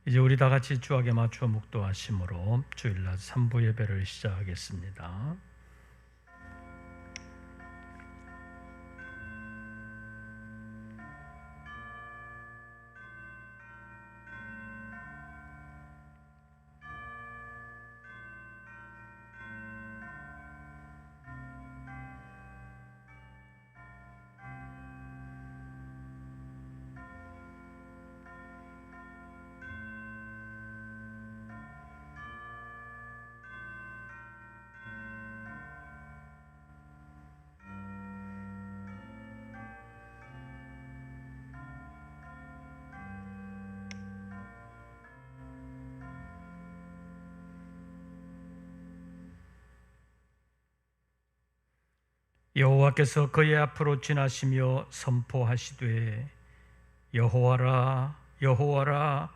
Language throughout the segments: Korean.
이제 우리 다 같이 주악에 맞추어 묵도하심으로 주일날 3부 예배를 시작하겠습니다. 여호와께서 그의 앞으로 지나시며 선포하시되 여호와라 여호와라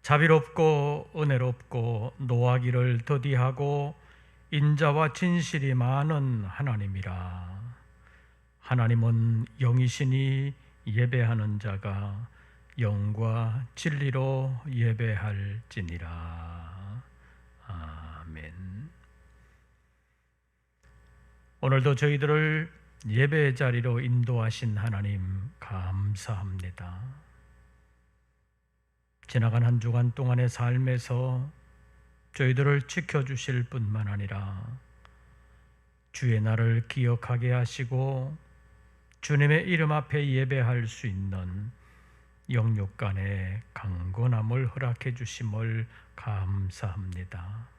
자비롭고 은혜롭고 노하기를 더디하고 인자와 진실이 많은 하나님이라. 하나님은 영이시니 예배하는 자가 영과 진리로 예배할지니라. 아멘. 오늘도 저희들을 예배의 자리로 인도하신 하나님 감사합니다. 지나간 한 주간 동안의 삶에서 저희들을 지켜주실 뿐만 아니라 주의 날을 기억하게 하시고 주님의 이름 앞에 예배할 수 있는 영육 간의 강건함을 허락해 주심을 감사합니다.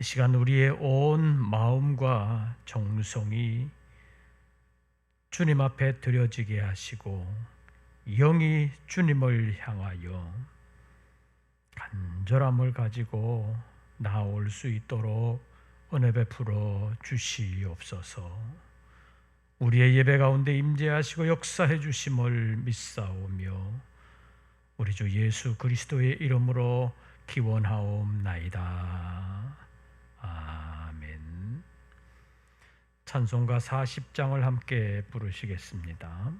이 시간 우리의 온 마음과 정성이 주님 앞에 드려지게 하시고 영이 주님을 향하여 간절함을 가지고 나올 수 있도록 은혜 베풀어 주시옵소서. 우리의 예배 가운데 임재하시고 역사해 주심을 믿사오며 우리 주 예수 그리스도의 이름으로 기원하옵나이다. 아멘. 찬송가 40장을 함께 부르시겠습니다.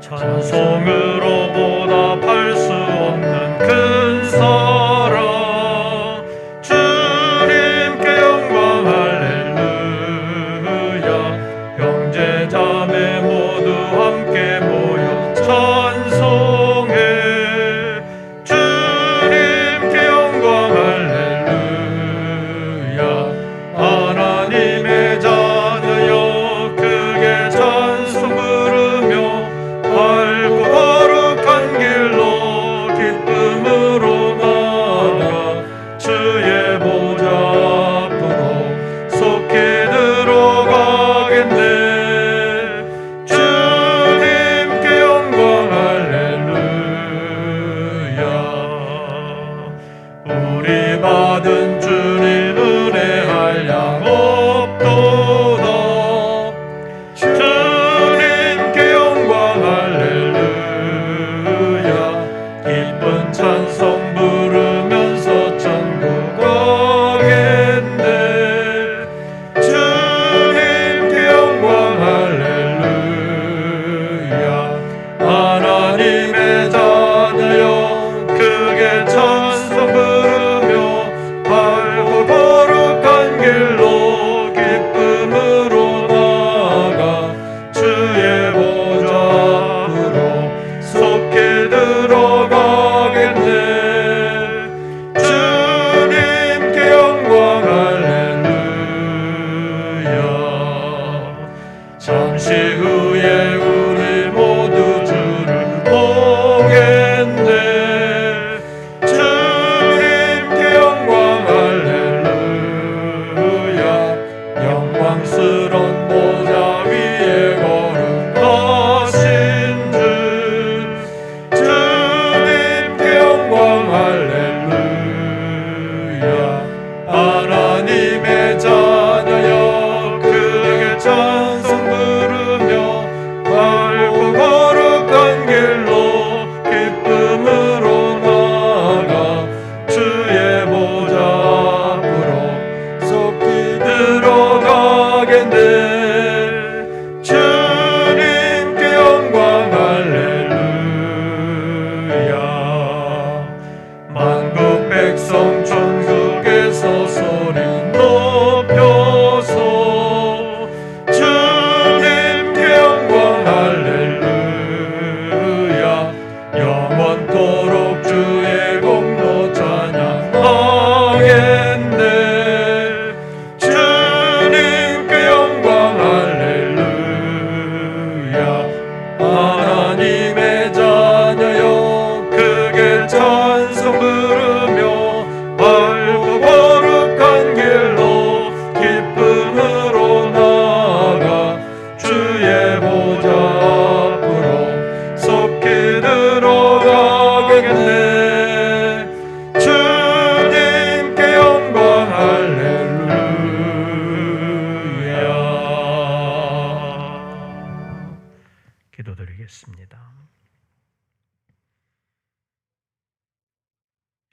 찬송으로 보답할 수 없는 큰 사랑 주님께 영광 할렐루야. 형제 자매 모두 함께 모여 찬송해 주님께 영광 할렐루야. 하나님의 자녀여 크게 찬송 부르며 밝고 거룩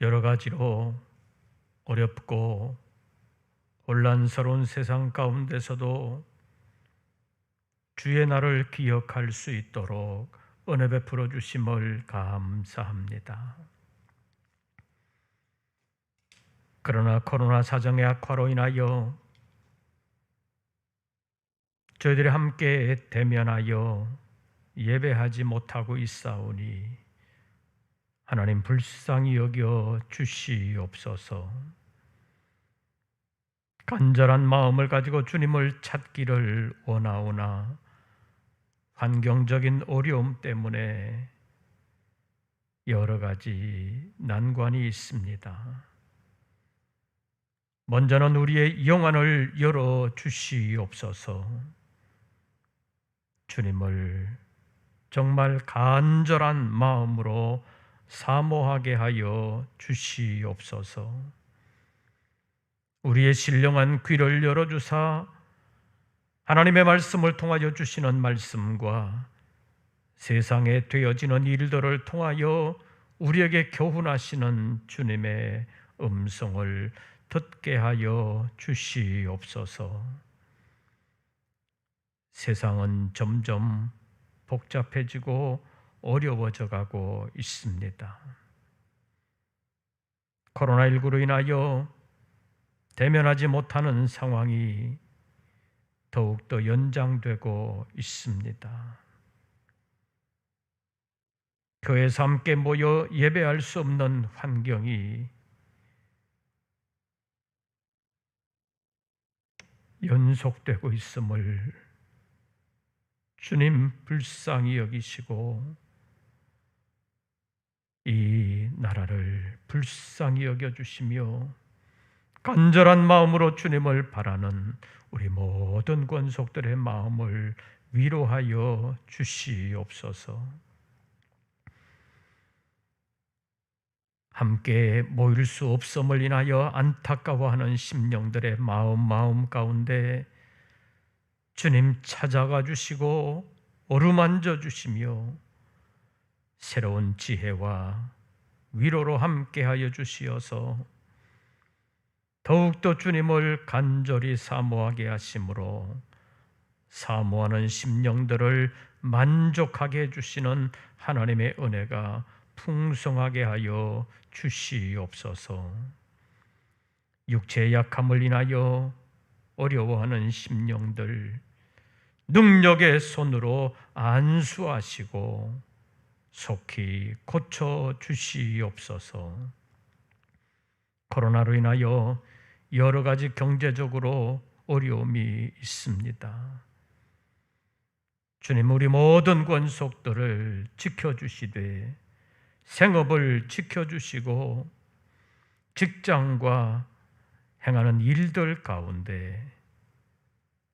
여러 가지로 어렵고 혼란스러운 세상 가운데서도 주의 날을 기억할 수 있도록 은혜 베풀어 주심을 감사합니다. 그러나 코로나 사정의 악화로 인하여 저희들이 함께 대면하여 예배하지 못하고 있사오니 하나님 불쌍히 여겨 주시옵소서. 간절한 마음을 가지고 주님을 찾기를 원하오나 환경적인 어려움 때문에 여러 가지 난관이 있습니다. 먼저는 우리의 영안을 열어 주시옵소서. 주님을 정말 간절한 마음으로 사모하게 하여 주시옵소서. 우리의 신령한 귀를 열어주사 하나님의 말씀을 통하여 주시는 말씀과 세상에 되어지는 일들을 통하여 우리에게 교훈하시는 주님의 음성을 듣게 하여 주시옵소서. 세상은 점점 복잡해지고 어려워져 가고 있습니다. 코로나19로 인하여 대면하지 못하는 상황이 더욱더 연장되고 있습니다. 교회에서 함께 모여 예배할 수 없는 환경이 연속되고 있음을 주님 불쌍히 여기시고 이 나라를 불쌍히 여겨주시며 간절한 마음으로 주님을 바라는 우리 모든 권속들의 마음을 위로하여 주시옵소서. 함께 모일 수 없음을 인하여 안타까워하는 심령들의 마음 가운데 주님 찾아가 주시고 어루만져 주시며 새로운 지혜와 위로로 함께하여 주시어서 더욱더 주님을 간절히 사모하게 하심으로 사모하는 심령들을 만족하게 해주시는 하나님의 은혜가 풍성하게 하여 주시옵소서. 육체의 약함을 인하여 어려워하는 심령들 능력의 손으로 안수하시고 속히 고쳐 주시옵소서. 코로나로 인하여 여러 가지 경제적으로 어려움이 있습니다. 주님, 우리 모든 권속들을 지켜주시되 생업을 지켜주시고 직장과 행하는 일들 가운데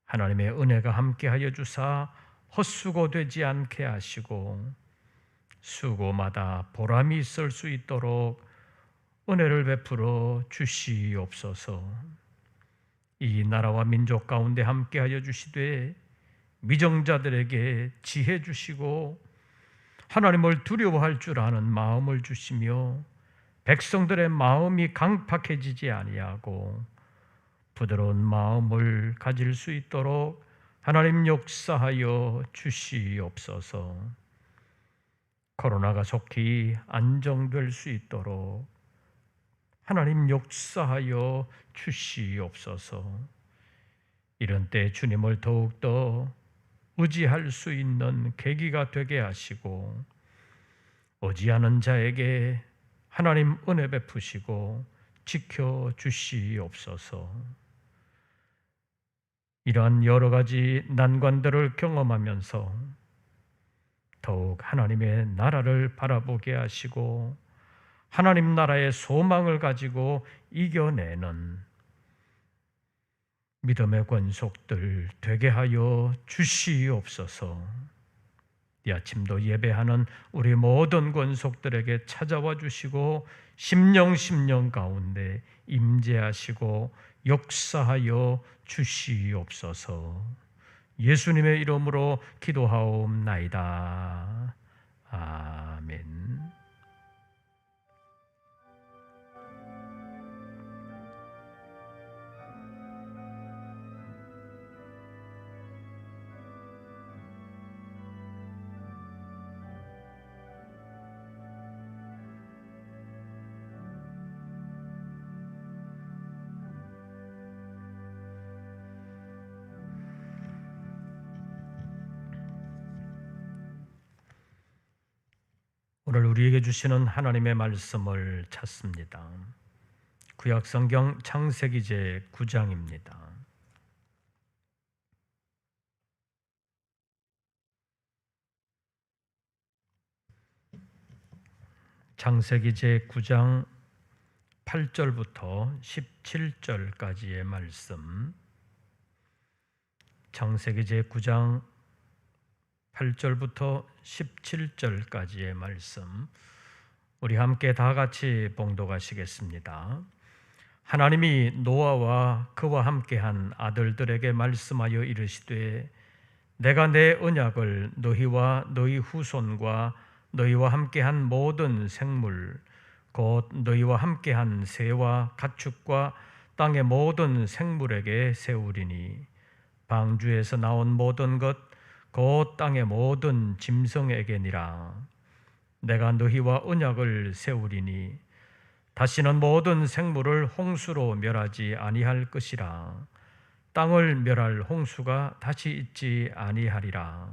하나님의 은혜가 함께하여 주사 헛수고되지 않게 하시고 수고마다 보람이 있을 수 있도록 은혜를 베풀어 주시옵소서. 이 나라와 민족 가운데 함께하여 주시되 미정자들에게 지혜 주시고 하나님을 두려워할 줄 아는 마음을 주시며 백성들의 마음이 강팍해지지 아니하고 부드러운 마음을 가질 수 있도록 하나님 역사하여 주시옵소서. 코로나가 속히 안정될 수 있도록 하나님 역사하여 주시옵소서. 이런 때 주님을 더욱더 의지할 수 있는 계기가 되게 하시고 의지하는 자에게 하나님 은혜 베푸시고 지켜주시옵소서. 이러한 여러 가지 난관들을 경험하면서 더욱 하나님의 나라를 바라보게 하시고 하나님 나라의 소망을 가지고 이겨내는 믿음의 권속들 되게 하여 주시옵소서. 이 아침도 예배하는 우리 모든 권속들에게 찾아와 주시고 심령 가운데 임재하시고 역사하여 주시옵소서. 예수님의 이름으로 기도하옵나이다. 아멘. 오늘 우리에게 주시는 하나님의 말씀을 찾습니다. 구약성경 창세기 제9장입니다. 창세기 제9장 8절부터 17절까지의 말씀, 창세기 제9장 8절부터 17절까지의 말씀, 우리 함께 다 같이 봉독하시겠습니다. 하나님이 노아와 그와 함께한 아들들에게 말씀하여 이르시되 내가 내 언약을 너희와 너희 후손과 너희와 함께한 모든 생물 곧 너희와 함께한 새와 가축과 땅의 모든 생물에게 세우리니 방주에서 나온 모든 것 곧 땅의 모든 짐승에게니라. 내가 너희와 언약을 세우리니 다시는 모든 생물을 홍수로 멸하지 아니할 것이라. 땅을 멸할 홍수가 다시 있지 아니하리라.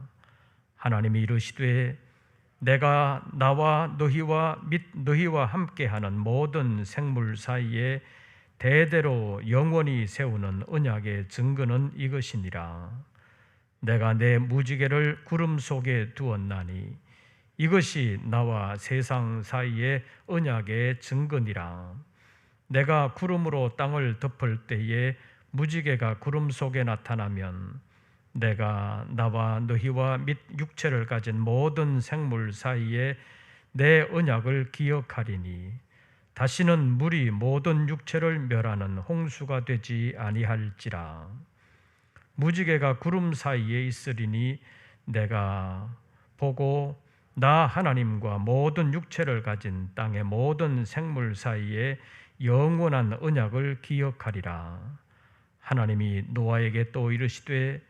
하나님이 이르시되 내가 나와 너희와 및 너희와 함께하는 모든 생물 사이에 대대로 영원히 세우는 언약의 증거는 이것이니라. 내가 내 무지개를 구름 속에 두었나니 이것이 나와 세상 사이의 언약의 증거니라. 내가 구름으로 땅을 덮을 때에 무지개가 구름 속에 나타나면 내가 나와 너희와 및 육체를 가진 모든 생물 사이에 내 언약을 기억하리니 다시는 물이 모든 육체를 멸하는 홍수가 되지 아니할지라. 무지개가 구름 사이에 있으리니 내가 보고 나 하나님과 모든 육체를 가진 땅의 모든 생물 사이에 영원한 언약을 기억하리라. 하나님이 노아에게 또 이르시되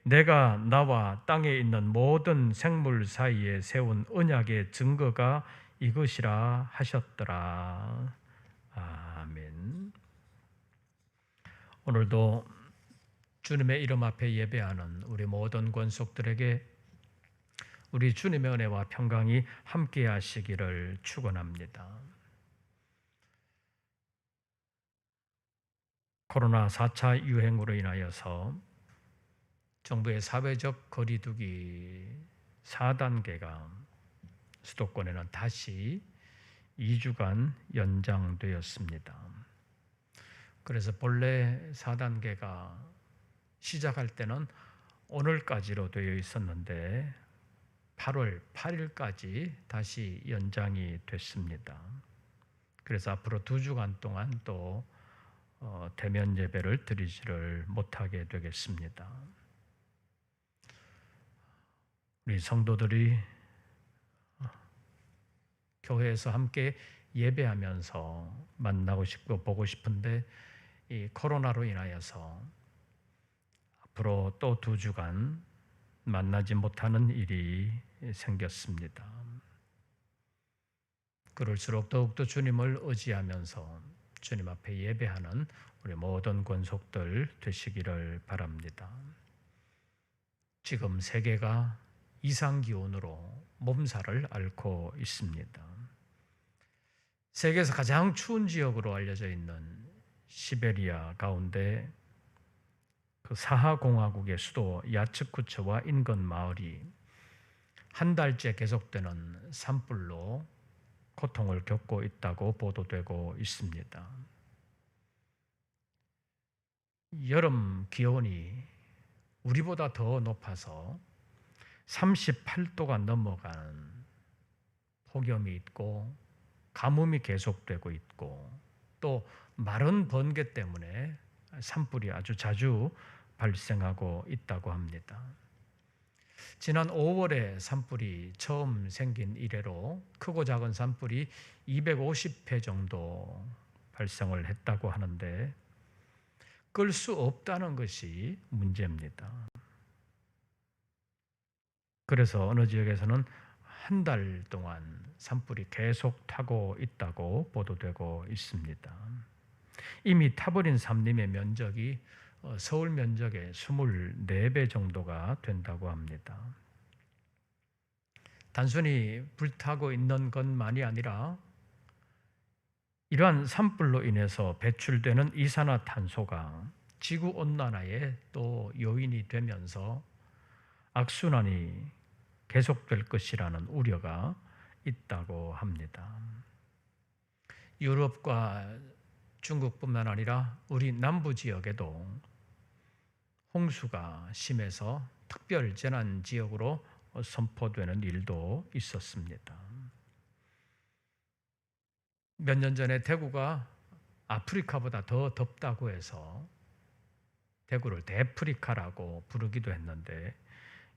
내가 나와 땅에 있는 모든 생물 사이에 세운 언약의 증거가 이것이라 하셨더라. 아멘. 오늘도 주님의 이름 앞에 예배하는 우리 모든 권속들에게 우리 주님의 은혜와 평강이 함께 하시기를 축원합니다. 코로나 4차 유행으로 인하여서 정부의 사회적 거리두기 4단계가 수도권에는 다시 2주간 연장되었습니다. 그래서 본래 4단계가 시작할 때는 오늘까지로 되어 있었는데 8월 8일까지 다시 연장이 됐습니다. 그래서 앞으로 2주간 동안 또 대면 예배를 드리지를 못하게 되겠습니다. 우리 성도들이 교회에서 함께 예배하면서 만나고 싶고 보고 싶은데 이 코로나로 인하여서 앞으로 또 2주간 만나지 못하는 일이 생겼습니다. 그럴수록 더욱더 주님을 의지하면서 주님 앞에 예배하는 우리 모든 권속들 되시기를 바랍니다. 지금 세계가 이상기온으로 몸살을 앓고 있습니다. 세계에서 가장 추운 지역으로 알려져 있는 시베리아 가운데 그 사하공화국의 수도 야츠쿠츠와 인근 마을이 한 달째 계속되는 산불로 고통을 겪고 있다고 보도되고 있습니다. 여름 기온이 우리보다 더 높아서 38도가 넘어가는 폭염이 있고 가뭄이 계속되고 있고 또 마른 번개 때문에 산불이 아주 자주 발생하고 있다고 합니다. 지난 5월에 산불이 처음 생긴 이래로 크고 작은 산불이 250회 정도 발생을 했다고 하는데 끌 수 없다는 것이 문제입니다. 그래서 어느 지역에서는 한 달 동안 산불이 계속 타고 있다고 보도되고 있습니다. 이미 타버린 산림의 면적이 서울 면적의 24배 정도가 된다고 합니다. 단순히 불타고 있는 것만이 아니라 이러한 산불로 인해서 배출되는 이산화탄소가 지구온난화의 또 요인이 되면서 악순환이 계속될 것이라는 우려가 있다고 합니다. 유럽과 중국뿐만 아니라 우리 남부 지역에도 홍수가 심해서 특별 재난 지역으로 선포되는 일도 있었습니다. 몇 년 전에 대구가 아프리카보다 더 덥다고 해서 대구를 대프리카라고 부르기도 했는데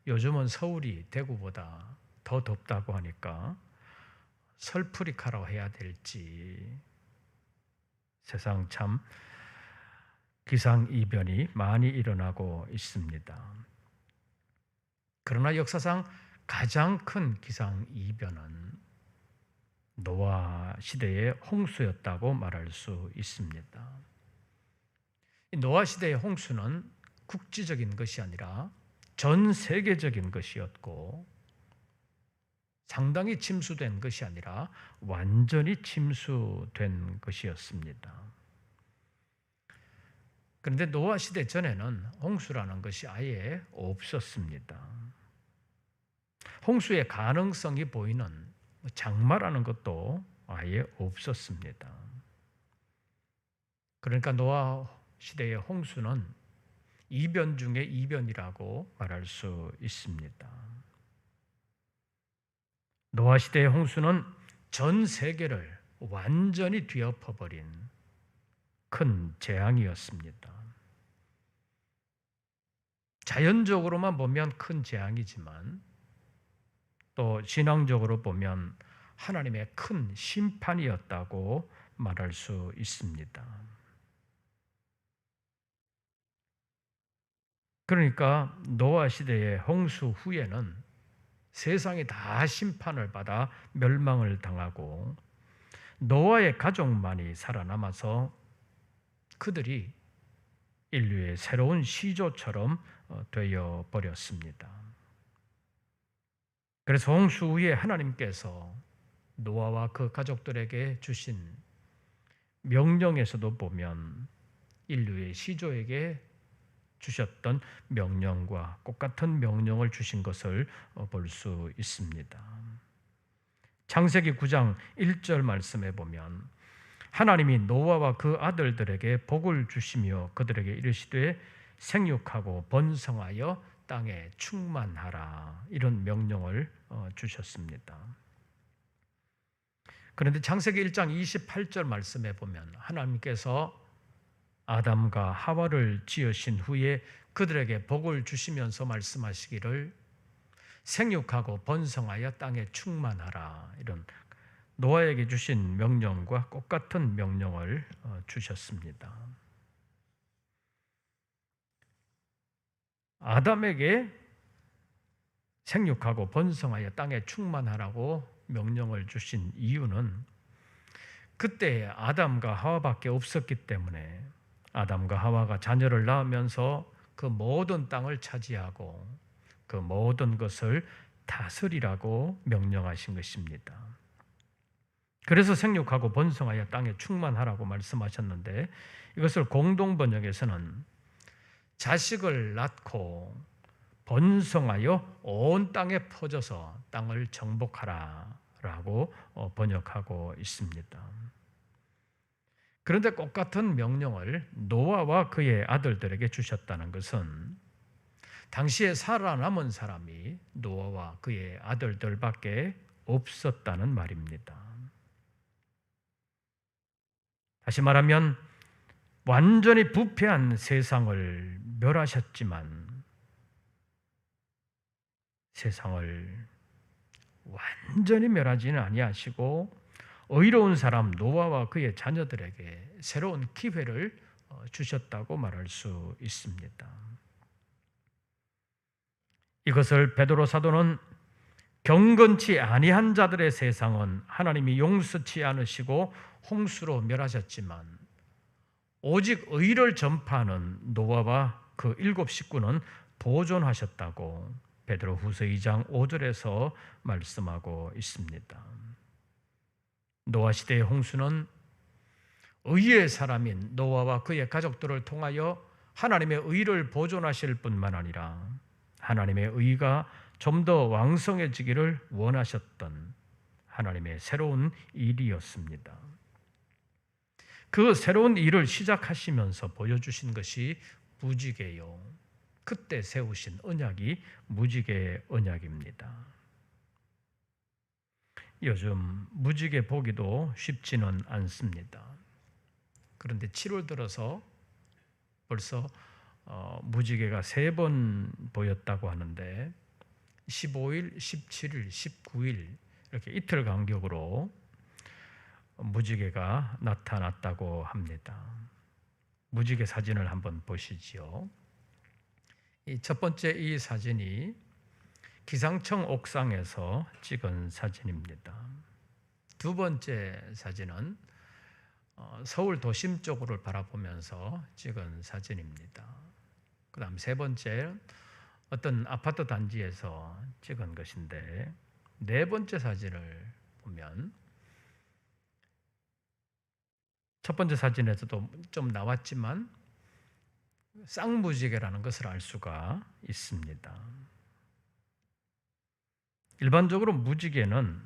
요즘은 서울이 대구보다 더 덥다고 하니까 설프리카라고 해야 될지 세상 참 기상이변이 많이 일어나고 있습니다. 그러나 역사상 가장 큰 기상이변은 노아 시대의 홍수였다고 말할 수 있습니다. 노아 시대의 홍수는 국지적인 것이 아니라 전 세계적인 것이었고 상당히 침수된 것이 아니라 완전히 침수된 것이었습니다. 그런데 노아 시대 전에는 홍수라는 것이 아예 없었습니다. 홍수의 가능성이 보이는 장마라는 것도 아예 없었습니다. 그러니까 노아 시대의 홍수는 이변 중의 이변이라고 말할 수 있습니다. 노아 시대의 홍수는 전 세계를 완전히 뒤엎어버린 큰 재앙이었습니다. 자연적으로만 보면 큰 재앙이지만 또 신앙적으로 보면 하나님의 큰 심판이었다고 말할 수 있습니다. 그러니까 노아 시대의 홍수 후에는 세상이 다 심판을 받아 멸망을 당하고 노아의 가족만이 살아남아서 그들이 인류의 새로운 시조처럼 되어 버렸습니다. 그래서 홍수 후에 하나님께서 노아와 그 가족들에게 주신 명령에서도 보면 인류의 시조에게 주셨던 명령과 똑같은 명령을 주신 것을 볼 수 있습니다. 창세기 9장 1절 말씀에 보면 하나님이 노아와 그 아들들에게 복을 주시며 그들에게 이르시되 생육하고 번성하여 땅에 충만하라 이런 명령을 주셨습니다. 그런데 창세기 1장 28절 말씀에 보면 하나님께서 아담과 하와를 지으신 후에 그들에게 복을 주시면서 말씀하시기를 생육하고 번성하여 땅에 충만하라 이런 노아에게 주신 명령과 똑같은 명령을 주셨습니다. 아담에게 생육하고 번성하여 땅에 충만하라고 명령을 주신 이유는 그때 아담과 하와밖에 없었기 때문에 아담과 하와가 자녀를 낳으면서 그 모든 땅을 차지하고 그 모든 것을 다스리라고 명령하신 것입니다. 그래서 생육하고 번성하여 땅에 충만하라고 말씀하셨는데 이것을 공동번역에서는 자식을 낳고 번성하여 온 땅에 퍼져서 땅을 정복하라라고 번역하고 있습니다. 그런데 똑같은 명령을 노아와 그의 아들들에게 주셨다는 것은 당시에 살아남은 사람이 노아와 그의 아들들밖에 없었다는 말입니다. 다시 말하면 완전히 부패한 세상을 멸하셨지만 세상을 완전히 멸하지는 아니하시고 의로운 사람 노아와 그의 자녀들에게 새로운 기회를 주셨다고 말할 수 있습니다. 이것을 베드로 사도는 경건치 아니한 자들의 세상은 하나님이 용서치 않으시고 홍수로 멸하셨지만 오직 의를 전파하는 노아와 그 7 식구는 보존하셨다고 베드로후서 2장 5절에서 말씀하고 있습니다. 노아 시대의 홍수는 의의 사람인 노아와 그의 가족들을 통하여 하나님의 의를 보존하실 뿐만 아니라 하나님의 의가 좀 더 왕성해지기를 원하셨던 하나님의 새로운 일이었습니다. 그 새로운 일을 시작하시면서 보여주신 것이 무지개요. 그때 세우신 언약이 무지개 언약입니다. 요즘 무지개 보기도 쉽지는 않습니다. 그런데 7월 들어서 벌써 무지개가 3번 보였다고 하는데 15일, 17일, 19일 이렇게 이틀 간격으로 무지개가 나타났다고 합니다. 무지개 사진을 한번 보시지요. 첫 번째 이 사진이 기상청 옥상에서 찍은 사진입니다. 두 번째 사진은 서울 도심 쪽으로 바라보면서 찍은 사진입니다. 그 다음 세 번째 어떤 아파트 단지에서 찍은 것인데 네 번째 사진을 보면 첫 번째 사진에서도 좀 나왔지만 쌍무지개라는 것을 알 수가 있습니다. 일반적으로 무지개는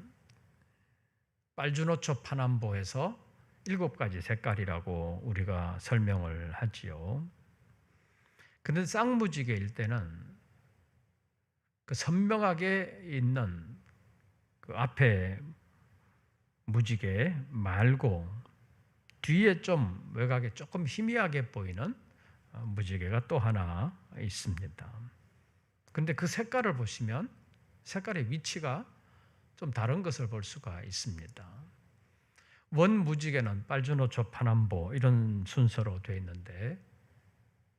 빨주노초 파남보에서 7가지 색깔이라고 우리가 설명을 하지요. 그런데 쌍무지개일 때는 그 선명하게 있는 그 앞에 무지개 말고 뒤에 좀 외곽에 조금 희미하게 보이는 무지개가 또 하나 있습니다. 그런데 그 색깔을 보시면 색깔의 위치가 좀 다른 것을 볼 수가 있습니다. 원 무지개는 빨주노초 파남보 이런 순서로 되어 있는데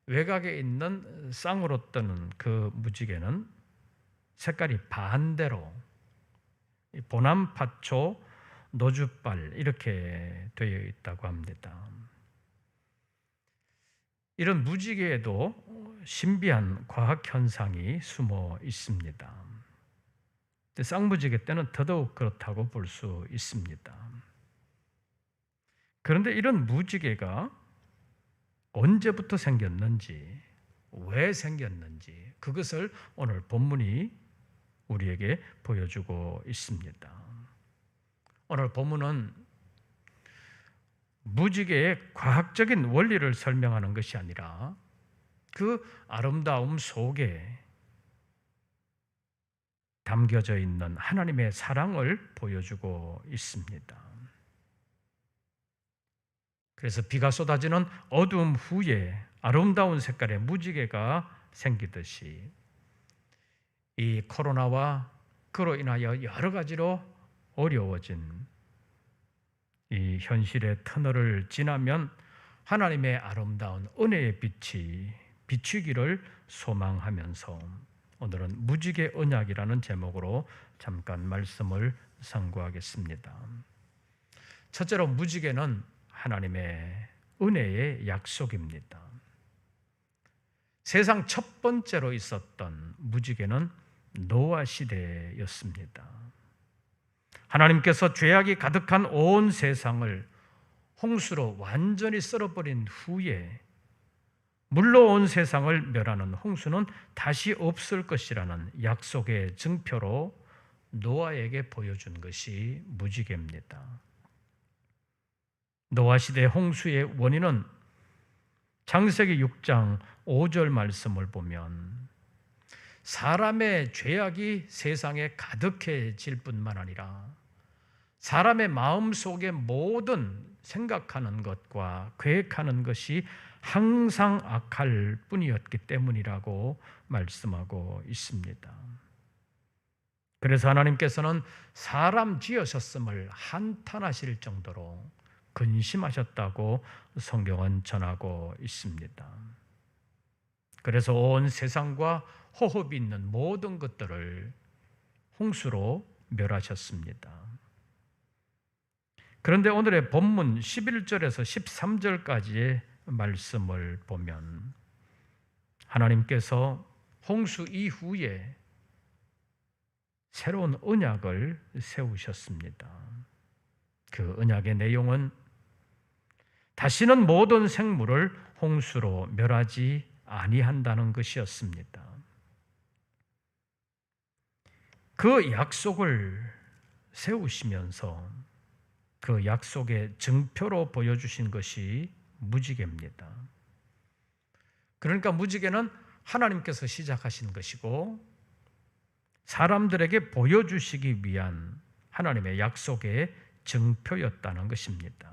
외곽에 있는 쌍으로 뜨는 그 무지개는 색깔이 반대로 보남파초 노주빨 이렇게 되어 있다고 합니다. 이런 무지개에도 신비한 과학 현상이 숨어 있습니다. 쌍무지개 때는 더더욱 그렇다고 볼 수 있습니다. 그런데 이런 무지개가 언제부터 생겼는지, 왜 생겼는지 그것을 오늘 본문이 우리에게 보여주고 있습니다. 오늘 본문은 무지개의 과학적인 원리를 설명하는 것이 아니라 그 아름다움 속에 담겨져 있는 하나님의 사랑을 보여주고 있습니다. 그래서 비가 쏟아지는 어두움 후에 아름다운 색깔의 무지개가 생기듯이 이 코로나와 그로 인하여 여러 가지로 어려워진 이 현실의 터널을 지나면 하나님의 아름다운 은혜의 빛이 비추기를 소망하면서 오늘은 무지개 언약이라는 제목으로 잠깐 말씀을 상고하겠습니다. 첫째로 무지개는 하나님의 은혜의 약속입니다. 세상 첫 번째로 있었던 무지개는 노아 시대였습니다. 하나님께서 죄악이 가득한 온 세상을 홍수로 완전히 썰어버린 후에 물로 온 세상을 멸하는 홍수는 다시 없을 것이라는 약속의 증표로 노아에게 보여준 것이 무지개입니다. 노아 시대 홍수의 원인은 창세기 6장 5절 말씀을 보면 사람의 죄악이 세상에 가득해질 뿐만 아니라 사람의 마음속에 모든 생각하는 것과 계획하는 것이 항상 악할 뿐이었기 때문이라고 말씀하고 있습니다. 그래서 하나님께서는 사람 지으셨음을 한탄하실 정도로 근심하셨다고 성경은 전하고 있습니다. 그래서 온 세상과 호흡이 있는 모든 것들을 홍수로 멸하셨습니다. 그런데 오늘의 본문 11절에서 13절까지의 말씀을 보면 하나님께서 홍수 이후에 새로운 언약을 세우셨습니다. 그 언약의 내용은 다시는 모든 생물을 홍수로 멸하지 아니한다는 것이었습니다. 그 약속을 세우시면서 그 약속의 증표로 보여주신 것이 무지개입니다. 그러니까 무지개는 하나님께서 시작하신 것이고 사람들에게 보여주시기 위한 하나님의 약속의 증표였다는 것입니다.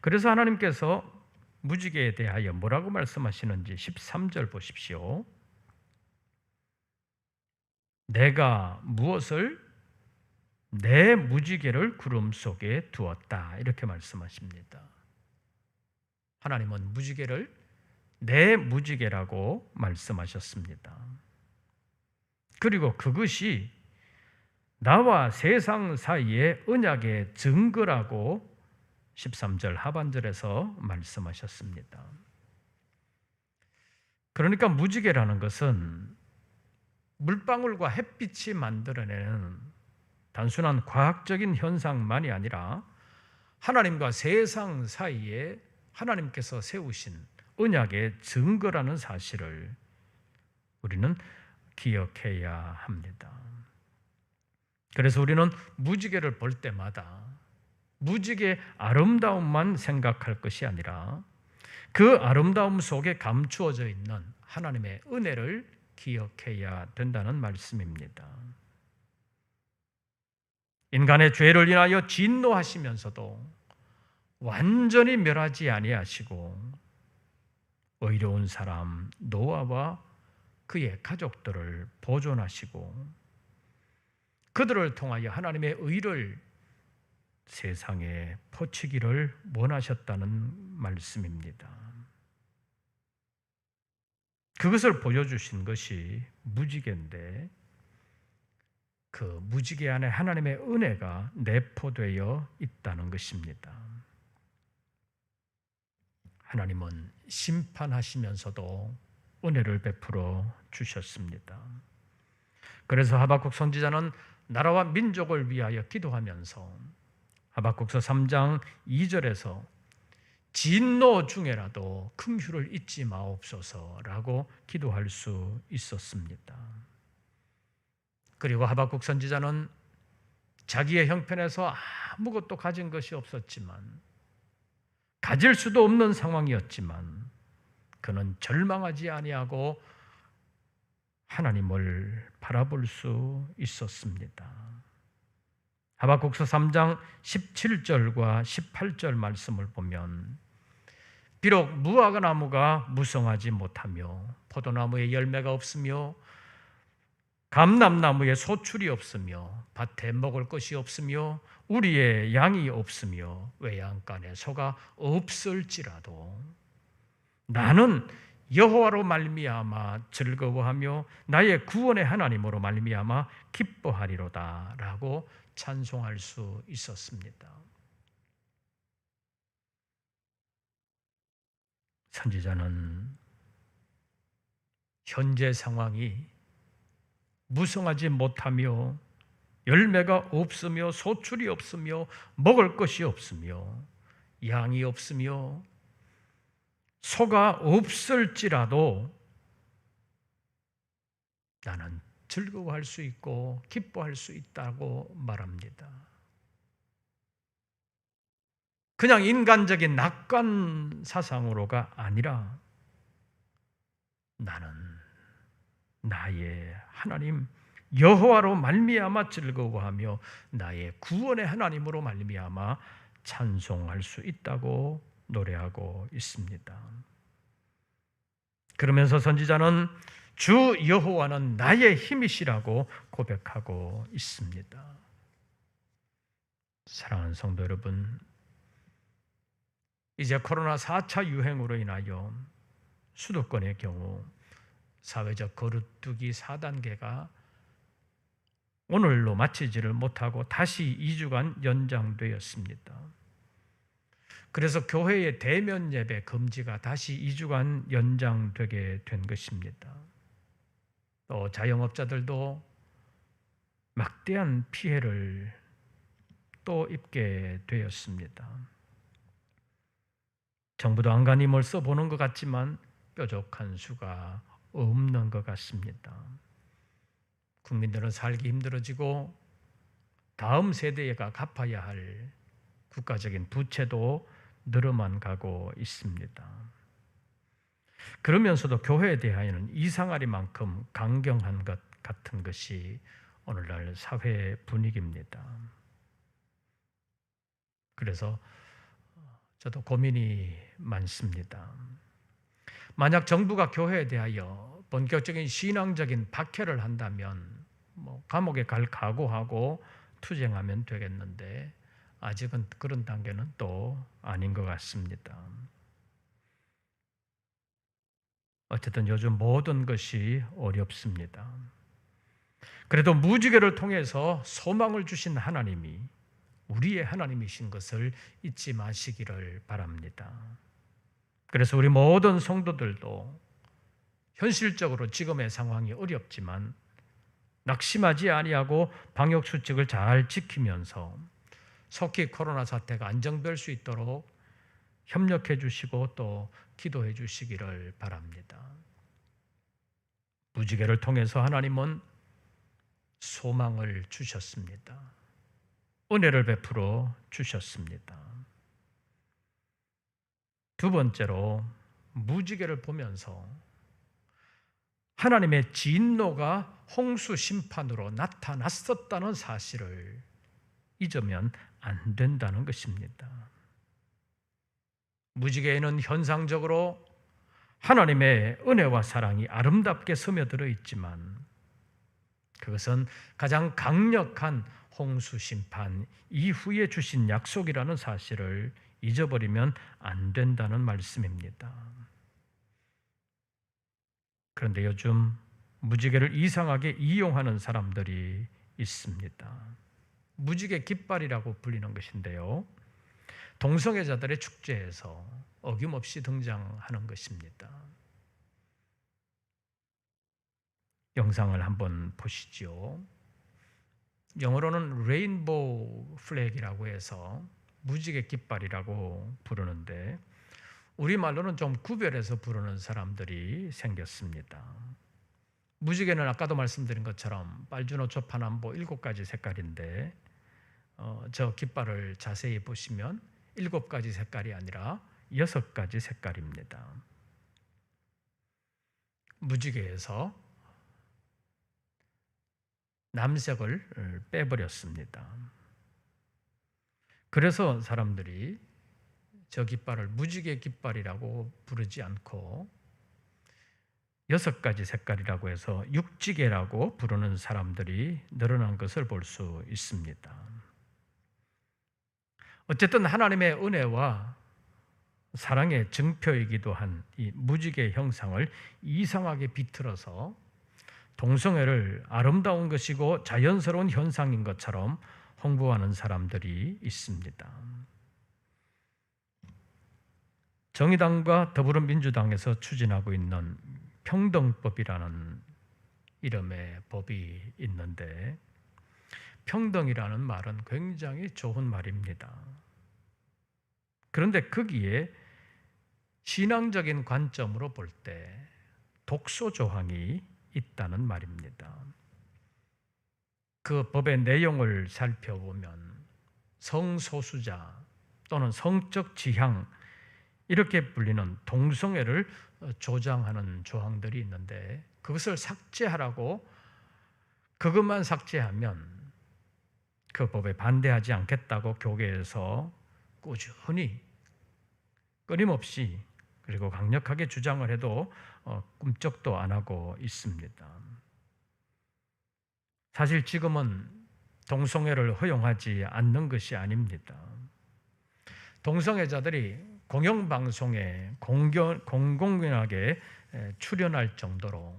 그래서 하나님께서 무지개에 대하여 뭐라고 말씀하시는지 13절 보십시오. 내가 무엇을? 내 무지개를 구름 속에 두었다. 이렇게 말씀하십니다. 하나님은 무지개를 내 무지개라고 말씀하셨습니다. 그리고 그것이 나와 세상 사이의 언약의 증거라고 13절 하반절에서 말씀하셨습니다. 그러니까 무지개라는 것은 물방울과 햇빛이 만들어내는 단순한 과학적인 현상만이 아니라 하나님과 세상 사이에 하나님께서 세우신 언약의 증거라는 사실을 우리는 기억해야 합니다. 그래서 우리는 무지개를 볼 때마다 무지개의 아름다움만 생각할 것이 아니라 그 아름다움 속에 감추어져 있는 하나님의 은혜를 기억해야 된다는 말씀입니다. 인간의 죄를 인하여 진노하시면서도 완전히 멸하지 아니하시고 의로운 사람 노아와 그의 가족들을 보존하시고 그들을 통하여 하나님의 의를 세상에 퍼치기를 원하셨다는 말씀입니다. 그것을 보여주신 것이 무지개인데 그 무지개 안에 하나님의 은혜가 내포되어 있다는 것입니다. 하나님은 심판하시면서도 은혜를 베풀어 주셨습니다. 그래서 하박국 선지자는 나라와 민족을 위하여 기도하면서 하박국서 3장 2절에서 진노 중에라도 긍휼을 잊지 마옵소서라고 기도할 수 있었습니다. 그리고 하박국 선지자는 자기의 형편에서 아무것도 가진 것이 없었지만 가질 수도 없는 상황이었지만 그는 절망하지 아니하고 하나님을 바라볼 수 있었습니다. 하박국서 3장 17절과 18절 말씀을 보면 비록 무화과나무가 무성하지 못하며 포도나무에 열매가 없으며 감람나무에 소출이 없으며 밭에 먹을 것이 없으며 우리의 양이 없으며 외양간에 소가 없을지라도 나는 여호와로 말미암아 즐거워하며 나의 구원의 하나님으로 말미암아 기뻐하리로다 라고 찬송할 수 있었습니다. 선지자는 현재 상황이 무성하지 못하며 열매가 없으며 소출이 없으며 먹을 것이 없으며 양이 없으며 소가 없을지라도 나는 즐거워할 수 있고 기뻐할 수 있다고 말합니다. 그냥 인간적인 낙관 사상으로가 아니라 나는 나의 하나님 여호와로 말미암아 즐거워하며 나의 구원의 하나님으로 말미암아 찬송할 수 있다고 노래하고 있습니다. 그러면서 선지자는 주 여호와는 나의 힘이시라고 고백하고 있습니다. 사랑하는 성도 여러분, 이제 코로나 4차 유행으로 인하여 수도권의 경우 사회적 거리두기 4단계가 오늘로 마치지를 못하고 다시 2주간 연장되었습니다. 그래서 교회의 대면 예배 금지가 다시 2주간 연장되게 된 것입니다. 또 자영업자들도 막대한 피해를 또 입게 되었습니다. 정부도 안간히 뭘 써보는 것 같지만 뾰족한 수가 없는 것 같습니다. 국민들은 살기 힘들어지고 다음 세대가 갚아야 할 국가적인 부채도 늘어만 가고 있습니다. 그러면서도 교회에 대하여는 이상하리만큼 강경한 것 같은 것이 오늘날 사회 분위기입니다. 그래서 저도 고민이 많습니다. 만약 정부가 교회에 대하여 본격적인 신앙적인 박해를 한다면 감옥에 갈 각오하고 투쟁하면 되겠는데 아직은 그런 단계는 또 아닌 것 같습니다. 어쨌든 요즘 모든 것이 어렵습니다. 그래도 무지개를 통해서 소망을 주신 하나님이 우리의 하나님이신 것을 잊지 마시기를 바랍니다. 그래서 우리 모든 성도들도 현실적으로 지금의 상황이 어렵지만 낙심하지 아니하고 방역 수칙을 잘 지키면서 속히 코로나 사태가 안정될 수 있도록 협력해 주시고 또 기도해 주시기를 바랍니다. 무지개를 통해서 하나님은 소망을 주셨습니다. 은혜를 베풀어 주셨습니다. 두 번째로 무지개를 보면서 하나님의 진노가 홍수 심판으로 나타났었다는 사실을 잊으면 안 된다는 것입니다. 무지개에는 현상적으로 하나님의 은혜와 사랑이 아름답게 스며들어 있지만 그것은 가장 강력한 홍수 심판 이후에 주신 약속이라는 사실을 잊어버리면 안 된다는 말씀입니다. 그런데 요즘 무지개를 이상하게 이용하는 사람들이 있습니다. 무지개 깃발이라고 불리는 것인데요. 동성애자들의 축제에서 어김없이 등장하는 것입니다. 영상을 한번 보시죠. 영어로는 레인보우 플래그라고 해서 무지개 깃발이라고 부르는데 우리말로는 좀 구별해서 부르는 사람들이 생겼습니다. 무지개는 아까도 말씀드린 것처럼 빨주노초 파남보 7가지 색깔인데 저 깃발을 자세히 보시면 7가지 색깔이 아니라 6가지 색깔입니다. 무지개에서 남색을 빼버렸습니다. 그래서 사람들이 저 깃발을 무지개 깃발이라고 부르지 않고 6가지 색깔이라고 해서 육지개라고 부르는 사람들이 늘어난 것을 볼 수 있습니다. 어쨌든 하나님의 은혜와 사랑의 증표이기도 한 이 무지개 형상을 이상하게 비틀어서 동성애를 아름다운 것이고 자연스러운 현상인 것처럼 홍보하는 사람들이 있습니다. 정의당과 더불어민주당에서 추진하고 있는 평등법이라는 이름의 법이 있는데 평등이라는 말은 굉장히 좋은 말입니다. 그런데 거기에 신앙적인 관점으로 볼 때 독소 조항이 있다는 말입니다. 그 법의 내용을 살펴보면 성소수자 또는 성적 지향 이렇게 불리는 동성애를 조장하는 조항들이 있는데 그것을 삭제하라고 그것만 삭제하면 그 법에 반대하지 않겠다고 교계에서 꾸준히 끊임없이 그리고 강력하게 주장을 해도 꿈쩍도 안 하고 있습니다. 사실 지금은 동성애를 허용하지 않는 것이 아닙니다. 동성애자들이 공영방송에 공공연하게 출연할 정도로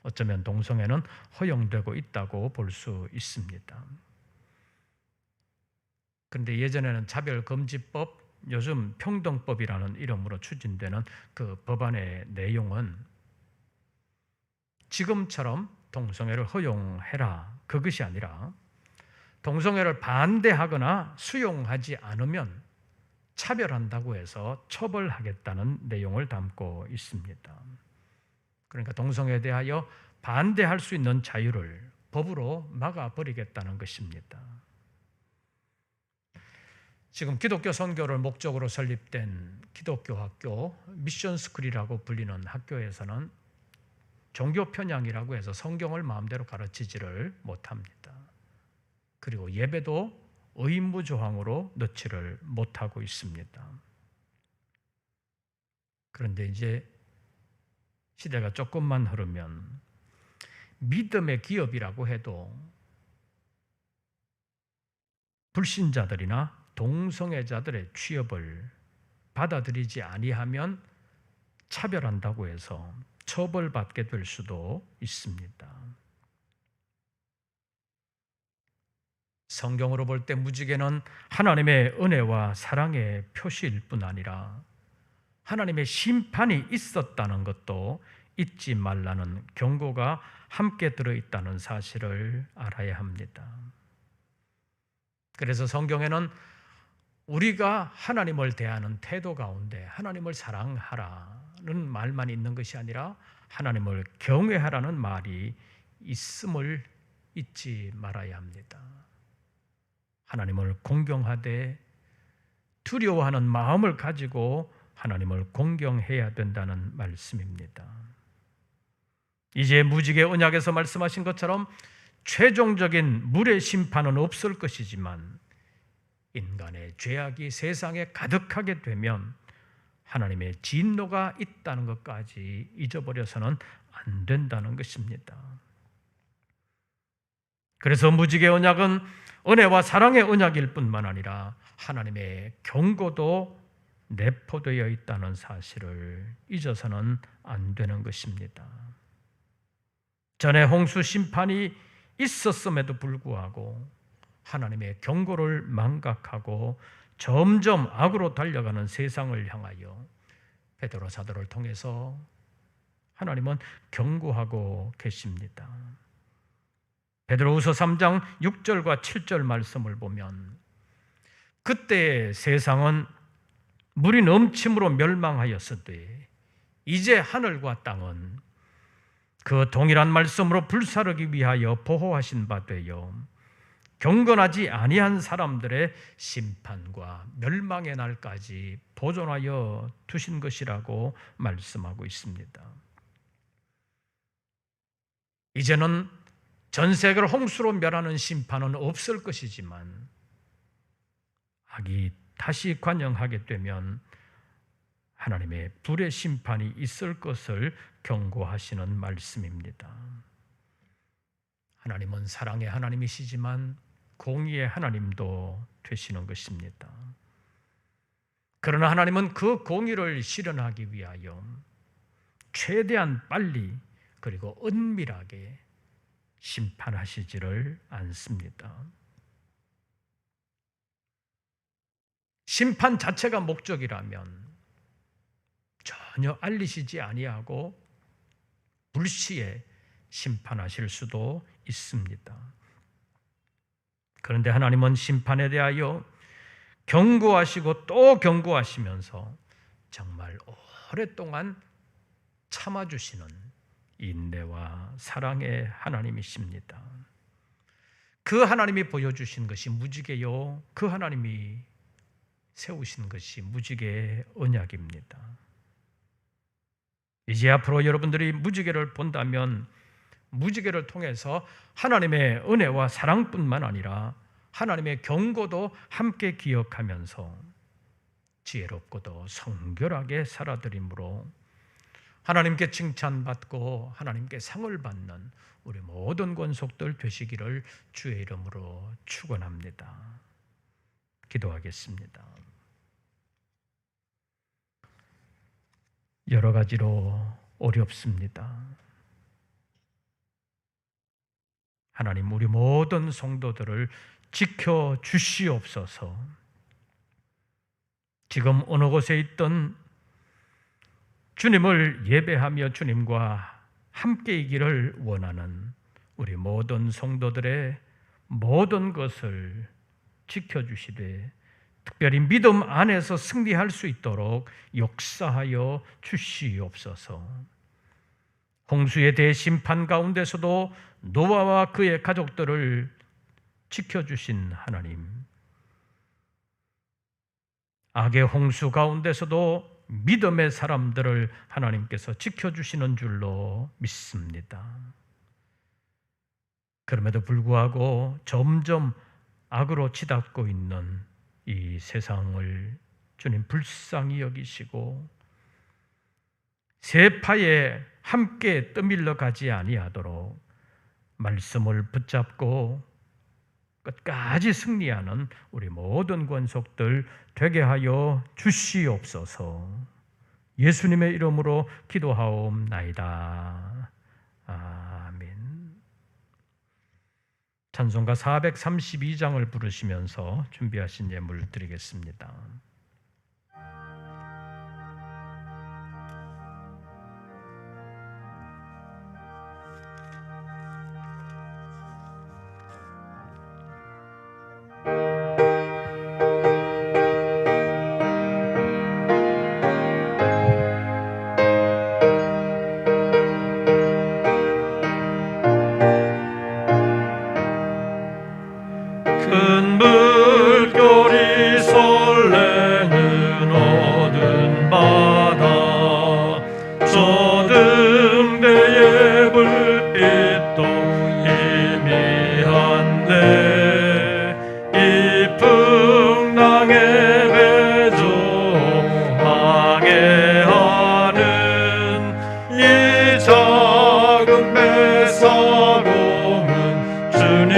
어쩌면 동성애는 허용되고 있다고 볼 수 있습니다. 그런데 예전에는 차별금지법, 요즘 평등법이라는 이름으로 추진되는 그 법안의 내용은 지금처럼 동성애를 허용해라 그것이 아니라 동성애를 반대하거나 수용하지 않으면 차별한다고 해서 처벌하겠다는 내용을 담고 있습니다. 그러니까 동성애에 대하여 반대할 수 있는 자유를 법으로 막아버리겠다는 것입니다. 지금 기독교 선교를 목적으로 설립된 기독교 학교, 미션스쿨이라고 불리는 학교에서는 종교 편향이라고 해서 성경을 마음대로 가르치지를 못합니다. 그리고 예배도 의무조항으로 넣지를 못하고 있습니다. 그런데 이제 시대가 조금만 흐르면 믿음의 기업이라고 해도 불신자들이나 동성애자들의 취업을 받아들이지 아니하면 차별한다고 해서 처벌받게 될 수도 있습니다. 성경으로 볼 때 무지개는 하나님의 은혜와 사랑의 표시일 뿐 아니라 하나님의 심판이 있었다는 것도 잊지 말라는 경고가 함께 들어있다는 사실을 알아야 합니다. 그래서 성경에는 우리가 하나님을 대하는 태도 가운데 하나님을 사랑하라는 말만 있는 것이 아니라 하나님을 경외하라는 말이 있음을 잊지 말아야 합니다. 하나님을 공경하되 두려워하는 마음을 가지고 하나님을 공경해야 된다는 말씀입니다. 이제 무지개 언약에서 말씀하신 것처럼 최종적인 물의 심판은 없을 것이지만 인간의 죄악이 세상에 가득하게 되면 하나님의 진노가 있다는 것까지 잊어버려서는 안 된다는 것입니다. 그래서 무지개 언약은 은혜와 사랑의 언약일 뿐만 아니라 하나님의 경고도 내포되어 있다는 사실을 잊어서는 안 되는 것입니다. 전에 홍수 심판이 있었음에도 불구하고 하나님의 경고를 망각하고 점점 악으로 달려가는 세상을 향하여 베드로 사도를 통해서 하나님은 경고하고 계십니다. 베드로후서 3장 6절과 7절 말씀을 보면 그때의 세상은 물이 넘침으로 멸망하였으되 이제 하늘과 땅은 그 동일한 말씀으로 불사르기 위하여 보호하신 바 되어 경건하지 아니한 사람들의 심판과 멸망의 날까지 보존하여 두신 것이라고 말씀하고 있습니다. 이제는 전 세계를 홍수로 멸하는 심판은 없을 것이지만 악이 다시 관영하게 되면 하나님의 불의 심판이 있을 것을 경고하시는 말씀입니다. 하나님은 사랑의 하나님이시지만 공의의 하나님도 되시는 것입니다. 그러나 하나님은 그 공의를 실현하기 위하여 최대한 빨리 그리고 은밀하게 심판하시지를 않습니다. 심판 자체가 목적이라면 전혀 알리시지 아니하고 불시에 심판하실 수도 있습니다. 그런데 하나님은 심판에 대하여 경고하시고 또 경고하시면서 정말 오랫동안 참아주시는 인내와 사랑의 하나님이십니다. 그 하나님이 보여주신 것이 무지개요, 그 하나님이 세우신 것이 무지개의 언약입니다. 이제 앞으로 여러분들이 무지개를 본다면 무지개를 통해서 하나님의 은혜와 사랑뿐만 아니라 하나님의 경고도 함께 기억하면서 지혜롭고도 성결하게 살아드림으로 하나님께 칭찬받고 하나님께 상을 받는 우리 모든 권속들 되시기를 주의 이름으로 축원합니다. 기도하겠습니다. 여러 가지로 어렵습니다. 하나님, 우리 모든 성도들을 지켜 주시옵소서. 지금 어느 곳에 있던 주님을 예배하며 주님과 함께이기를 원하는 우리 모든 성도들의 모든 것을 지켜주시되 특별히 믿음 안에서 승리할 수 있도록 역사하여 주시옵소서. 홍수의 대심판 가운데서도 노아와 그의 가족들을 지켜주신 하나님, 악의 홍수 가운데서도 믿음의 사람들을 하나님께서 지켜주시는 줄로 믿습니다. 그럼에도 불구하고 점점 악으로 치닫고 있는 이 세상을 주님 불쌍히 여기시고 세파에 함께 떠밀려 가지 아니하도록 말씀을 붙잡고 끝까지 승리하는 우리 모든 권속들 되게 하여 주시옵소서. 예수님의 이름으로 기도하옵나이다. 아멘. 찬송가 432장을 부르시면서 준비하신 예물 드리겠습니다. 큰 물결이 설레는 어두운 바다, 저 등대의 불빛도 희미한데 이 풍랑의 배조 항해하는 이 작은 배 사공은 주님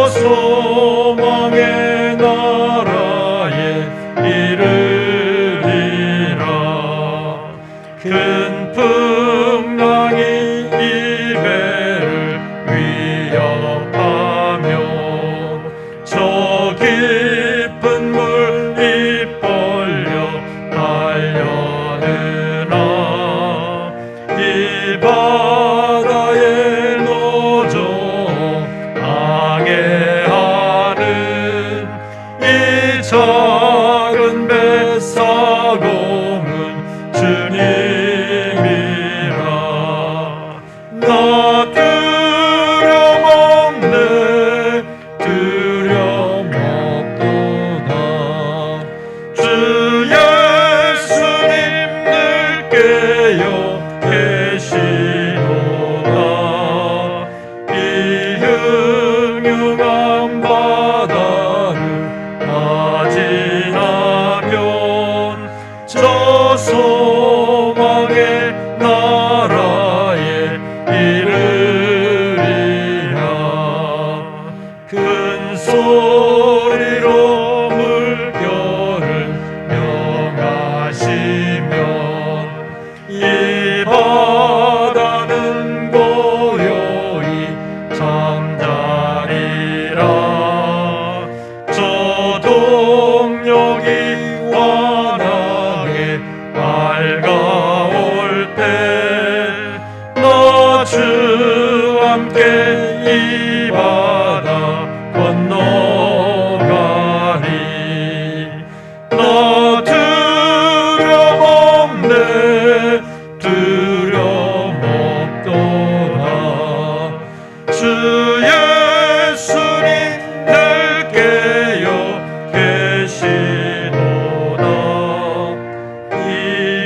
소망의 나라에 이르리라. 큰 풍랑이 이 배를 위협하며 저 깊은 물이 벌려 달려드나 이 바다에 노조 이 작은 배 사공은 주님이라. 나 두려움없네 두려움 없도다. 주 예수님 늘 깨어 계시도다. 이 흉흉한 바다를 지나면 저 소망의 나라에 이르리라. 큰 소리로 물결을 명하시면 이 바다는 고요히 잠자리라. 동력이 환하게 밝아올 때 나 주와 함께 이 바다 건너가리. 나 두려움 없네 두려움 없도다. 주 예수님 늘 깨어 계시도다. 이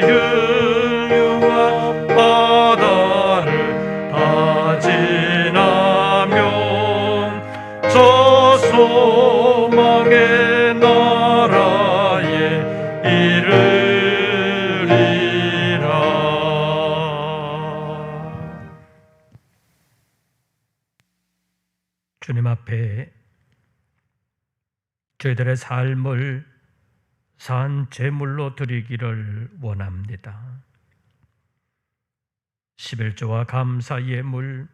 흉흉한 바다를 다 지나면 저 소망의 나라에 이르리라. 주님 앞에 저희들의 삶을 산 제물로 드리기를 원합니다. 11조와 감사 예물,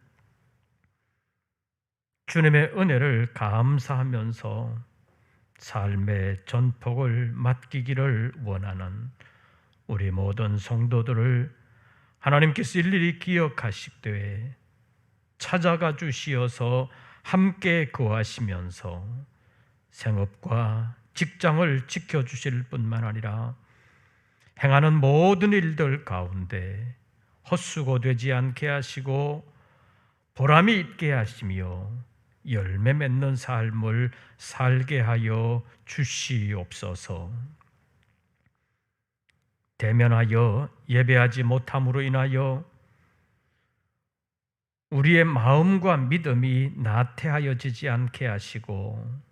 주님의 은혜를 감사하면서 삶의 전폭을 맡기기를 원하는 우리 모든 성도들을 하나님께서 일일이 기억하시되 찾아가 주시어서 함께 거하시면서 생업과 직장을 지켜주실 뿐만 아니라 행하는 모든 일들 가운데 헛수고되지 않게 하시고 보람이 있게 하시며 열매 맺는 삶을 살게 하여 주시옵소서. 대면하여 예배하지 못함으로 인하여 우리의 마음과 믿음이 나태하여지지 않게 하시고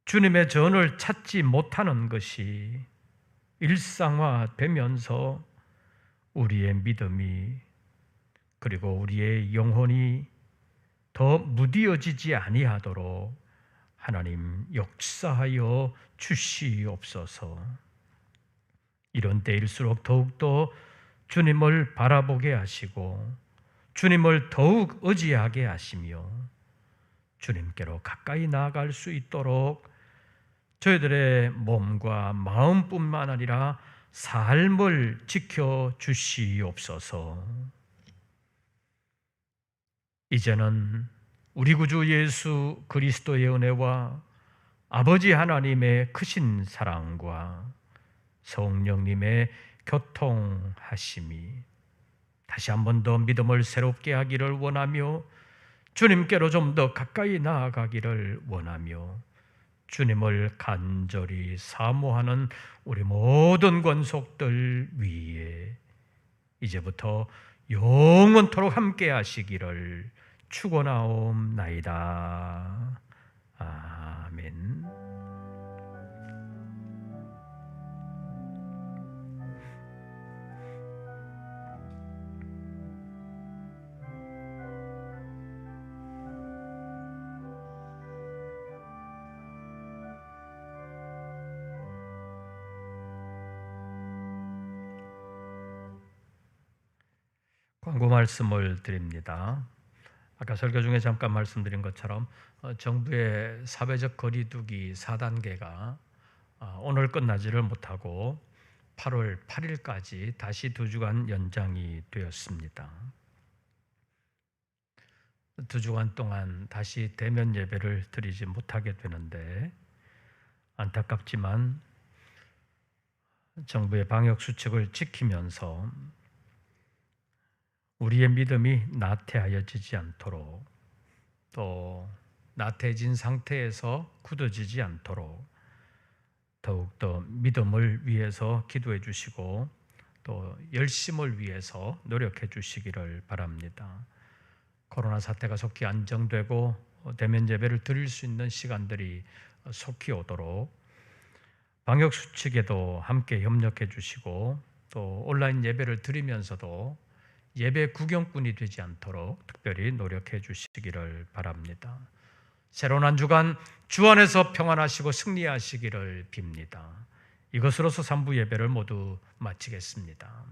주님의 전을 찾지 못하는 것이 일상화되면서 우리의 믿음이 그리고 우리의 영혼이 더 무디어지지 아니하도록 하나님 역사하여 주시옵소서. 이런 때일수록 더욱더 주님을 바라보게 하시고 주님을 더욱 의지하게 하시며 주님께로 가까이 나아갈 수 있도록 저희들의 몸과 마음뿐만 아니라 삶을 지켜 주시옵소서. 이제는 우리 구주 예수 그리스도의 은혜와 아버지 하나님의 크신 사랑과 성령님의 교통하심이 다시 한 번 더 믿음을 새롭게 하기를 원하며 주님께로 좀 더 가까이 나아가기를 원하며 주님을 간절히 사모하는 우리 모든 권속들 위에 이제부터 영원토록 함께 하시기를 축원하옵나이다. 아멘. 광고 말씀을 드립니다. 아까 설교 중에 잠깐 말씀드린 것처럼 정부의 사회적 거리두기 4단계가 오늘 끝나지를 못하고 8월 8일까지 다시 2주간 연장이 되었습니다. 2주간 동안 다시 대면 예배를 드리지 못하게 되는데 안타깝지만 정부의 방역 수칙을 지키면서 우리의 믿음이 나태하여지지 않도록 또 나태해진 상태에서 굳어지지 않도록 더욱더 믿음을 위해서 기도해 주시고 또 열심을 위해서 노력해 주시기를 바랍니다. 코로나 사태가 속히 안정되고 대면 예배를 드릴 수 있는 시간들이 속히 오도록 방역 수칙에도 함께 협력해 주시고 또 온라인 예배를 드리면서도 예배 구경꾼이 되지 않도록 특별히 노력해 주시기를 바랍니다. 새로운 한 주간 주 안에서 평안하시고 승리하시기를 빕니다. 이것으로서 3부 예배를 모두 마치겠습니다.